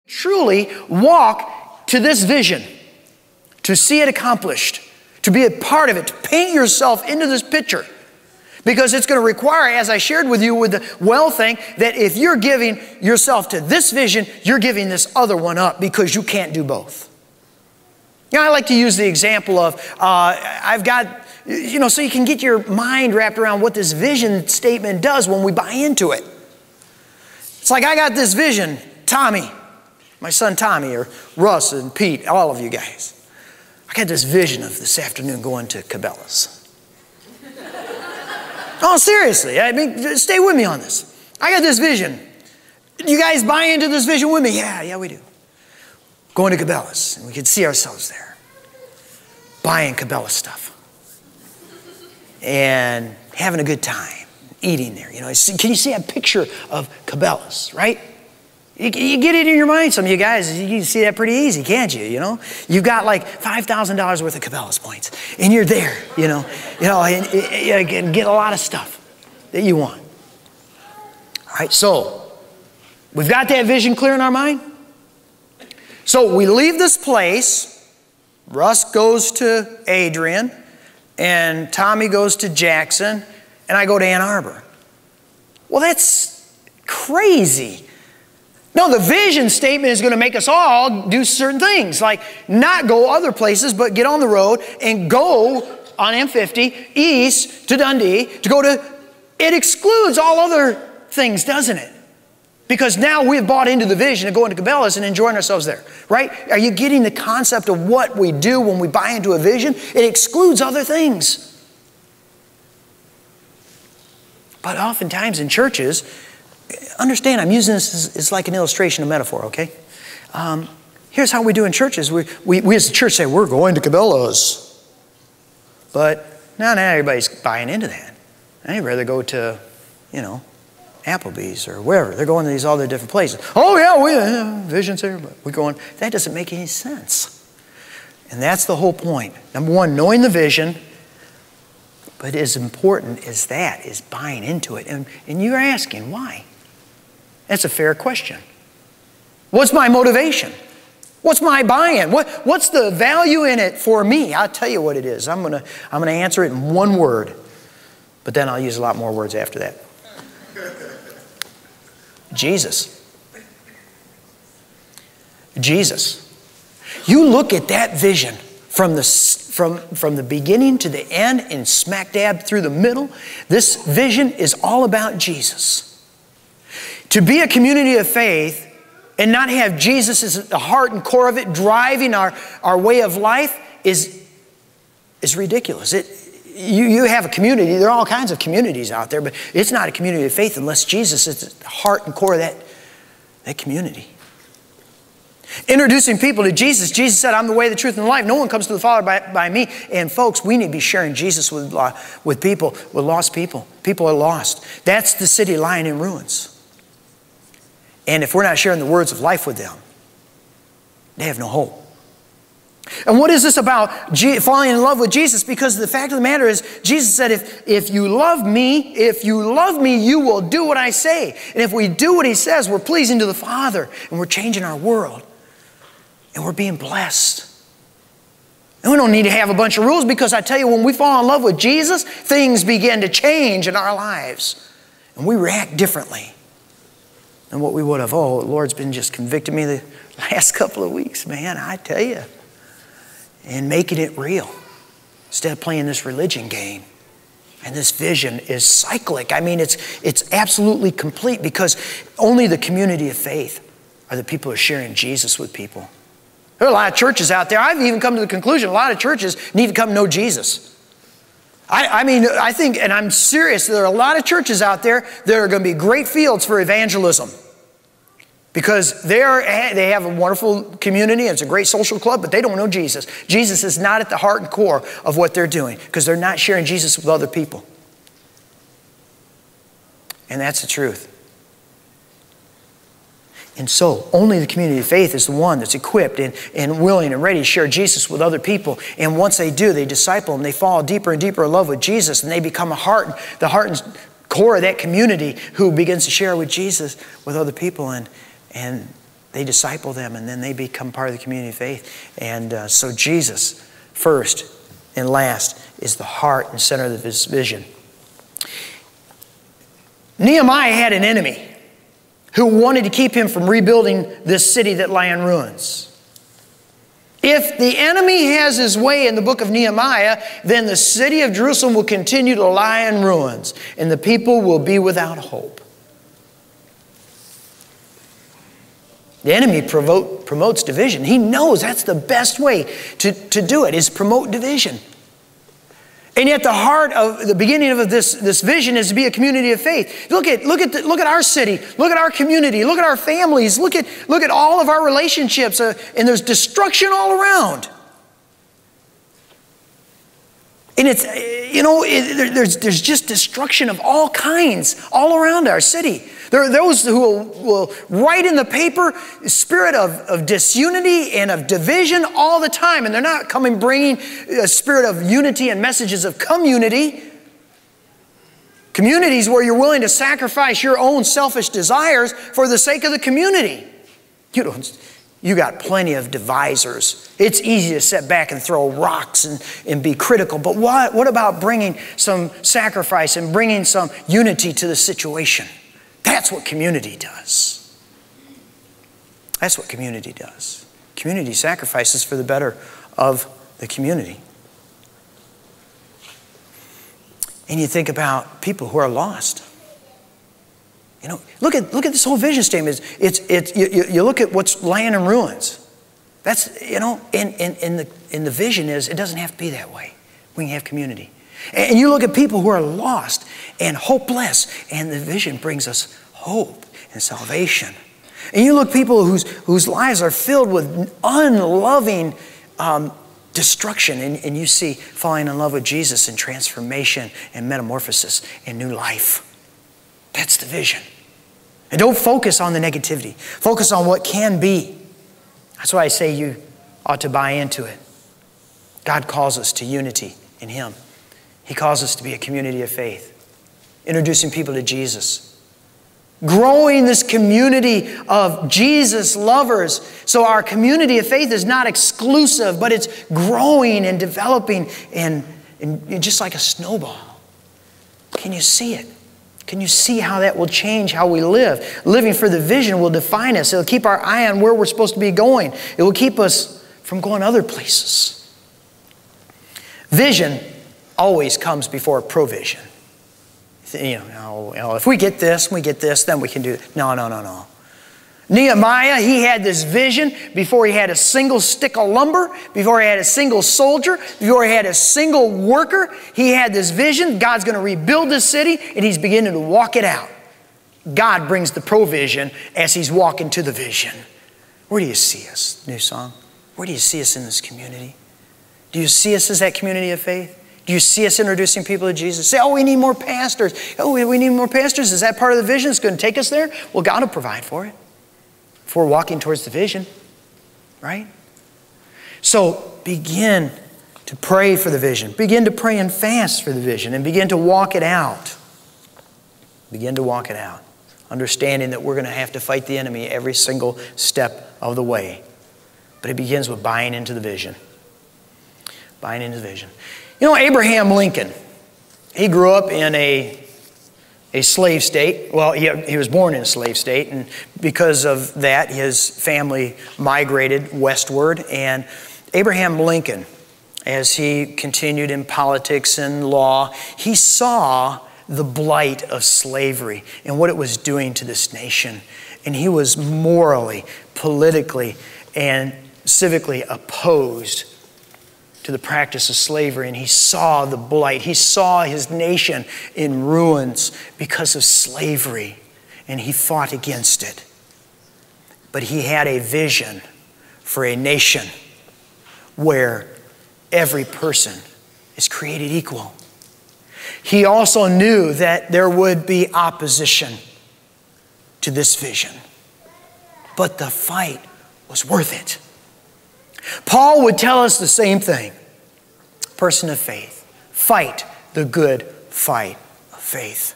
Truly walk to this vision, to see it accomplished, to be a part of it, to paint yourself into this picture. Because it's going to require, as I shared with you with the well thing, that if you're giving yourself to this vision, you're giving this other one up because you can't do both. You know, I like to use the example of, I've got, you know, so you can get your mind wrapped around what this vision statement does when we buy into it. It's like, I got this vision, Tommy, my son Tommy, or Russ and Pete, all of you guys. I got this vision of this afternoon going to Cabela's. Oh, seriously, I mean, stay with me on this. I got this vision. You guys buy into this vision with me? Yeah, we do. Going to Cabela's, and we can see ourselves there. Buying Cabela's stuff. And having a good time, eating there. You know, can you see a picture of Cabela's, right? You get it in your mind, some of you guys, you can see that pretty easy, can't you, you know? You've got like $5,000 worth of Cabela's points, and you're there, and get a lot of stuff that you want. All right, so we've got that vision clear in our mind. So we leave this place. Russ goes to Adrian, and Tommy goes to Jackson, and I go to Ann Arbor. Well, that's crazy. No, the vision statement is going to make us all do certain things, like not go other places, but get on the road and go on M50 east to Dundee to go to, it excludes all other things, doesn't it? Because now we've bought into the vision of going to Cabela's and enjoying ourselves there, right? Are you getting the concept of what we do when we buy into a vision? It excludes other things. But oftentimes in churches, understand, I'm using this as like an illustration, a metaphor, okay? Here's how we do in churches. We as a church say, we're going to Cabela's. But not everybody's buying into that. I'd rather go to, Applebee's or wherever. They're going to these other different places. Oh yeah, vision's here, but we're going. That doesn't make any sense. And that's the whole point. Number one, knowing the vision. But as important as that is buying into it. And you're asking, why? That's a fair question. What's my motivation? What's my buy-in? What's the value in it for me? I'll tell you what it is. I'm gonna answer it in one word, but then I'll use a lot more words after that. Jesus. Jesus. You look at that vision from the beginning to the end and smack dab through the middle. This vision is all about Jesus. To be a community of faith and not have Jesus as the heart and core of it driving our way of life is ridiculous. You have a community. There are all kinds of communities out there, but it's not a community of faith unless Jesus is the heart and core of that community. Introducing people to Jesus. Jesus said, I'm the way, the truth, and the life. No one comes to the Father by me. And folks, we need to be sharing Jesus with people, with lost people. People are lost. That's the city lying in ruins. And if we're not sharing the words of life with them, they have no hope. And what is this about falling in love with Jesus? Because the fact of the matter is, Jesus said, if you love me, you will do what I say. And if we do what he says, we're pleasing to the Father, and we're changing our world, and we're being blessed. And we don't need to have a bunch of rules, because I tell you, when we fall in love with Jesus, things begin to change in our lives. And we react differently than what we would have. Oh, the Lord's been just convicting me the last couple of weeks, man, I tell you. And making it real instead of playing this religion game. And this vision is cyclic. I mean, it's absolutely complete, because only the community of faith are the people who are sharing Jesus with people. There are a lot of churches out there. I've even come to the conclusion a lot of churches need to come to know Jesus. I think, and I'm serious, there are a lot of churches out there that are going to be great fields for evangelism. Because they have a wonderful community, and it's a great social club, but they don't know Jesus. Jesus is not at the heart and core of what they're doing, because they're not sharing Jesus with other people. And that's the truth. And so, only the community of faith is the one that's equipped and willing and ready to share Jesus with other people. And once they do, they disciple them. They fall deeper and deeper in love with Jesus, and they become the heart and core of that community who begins to share with Jesus with other people. And they disciple them, and then they become part of the community of faith. And so Jesus, first and last, is the heart and center of his vision. Nehemiah had an enemy who wanted to keep him from rebuilding this city that lay in ruins. If the enemy has his way in the book of Nehemiah, then the city of Jerusalem will continue to lie in ruins, and the people will be without hope. The enemy promotes division. He knows that's the best way to do it, is promote division. And yet the heart of the beginning of this vision is to be a community of faith. Look at our city, look at our community, look at our families, look at all of our relationships, and there's destruction all around. And it's, there's just destruction of all kinds all around our city. There are those who will write in the paper a spirit of disunity and of division all the time. And they're not bringing a spirit of unity and messages of community. Communities where you're willing to sacrifice your own selfish desires for the sake of the community. You got plenty of divisors. It's easy to sit back and throw rocks and be critical. But what about bringing some sacrifice and bringing some unity to the situation? That's what community does. That's what community does. Community sacrifices for the better of the community. And you think about people who are lost. Look at this whole vision statement. You look at what's laying in ruins. That's, in the vision is, it doesn't have to be that way. We can have community. And you look at people who are lost and hopeless, and the vision brings us hope and salvation. And you look at people whose lives are filled with unloving destruction, and you see falling in love with Jesus and transformation and metamorphosis and new life. That's the vision. And don't focus on the negativity. Focus on what can be. That's why I say you ought to buy into it. God calls us to unity in Him. He calls us to be a community of faith, introducing people to Jesus, growing this community of Jesus lovers. So our community of faith is not exclusive, but it's growing and developing and just like a snowball. Can you see it? Can you see how that will change how we live? Living for the vision will define us. It'll keep our eye on where we're supposed to be going. It will keep us from going other places. Vision always comes before provision. If we get this, then we can do it. No. Nehemiah, he had this vision before he had a single stick of lumber, before he had a single soldier, before he had a single worker. He had this vision. God's going to rebuild this city, and he's beginning to walk it out. God brings the provision as he's walking to the vision. Where do you see us, New Song? Where do you see us in this community? Do you see us as that community of faith? Do you see us introducing people to Jesus? Say, we need more pastors. We need more pastors. Is that part of the vision? It's going to take us there? Well, God will provide for it. If we're walking towards the vision, right? So begin to pray for the vision. Begin to pray and fast for the vision and begin to walk it out. Begin to walk it out. Understanding that we're going to have to fight the enemy every single step of the way. But it begins with buying into the vision. Buying into the vision. Abraham Lincoln, he grew up in a slave state. Well, he was born in a slave state, and because of that, his family migrated westward. And Abraham Lincoln, as he continued in politics and law, he saw the blight of slavery and what it was doing to this nation. And he was morally, politically, and civically opposed to the practice of slavery, and he saw the blight. He saw his nation in ruins because of slavery, and he fought against it. But he had a vision for a nation where every person is created equal. He also knew that there would be opposition to this vision, but the fight was worth it. Paul would tell us the same thing. Person of faith, fight the good fight of faith.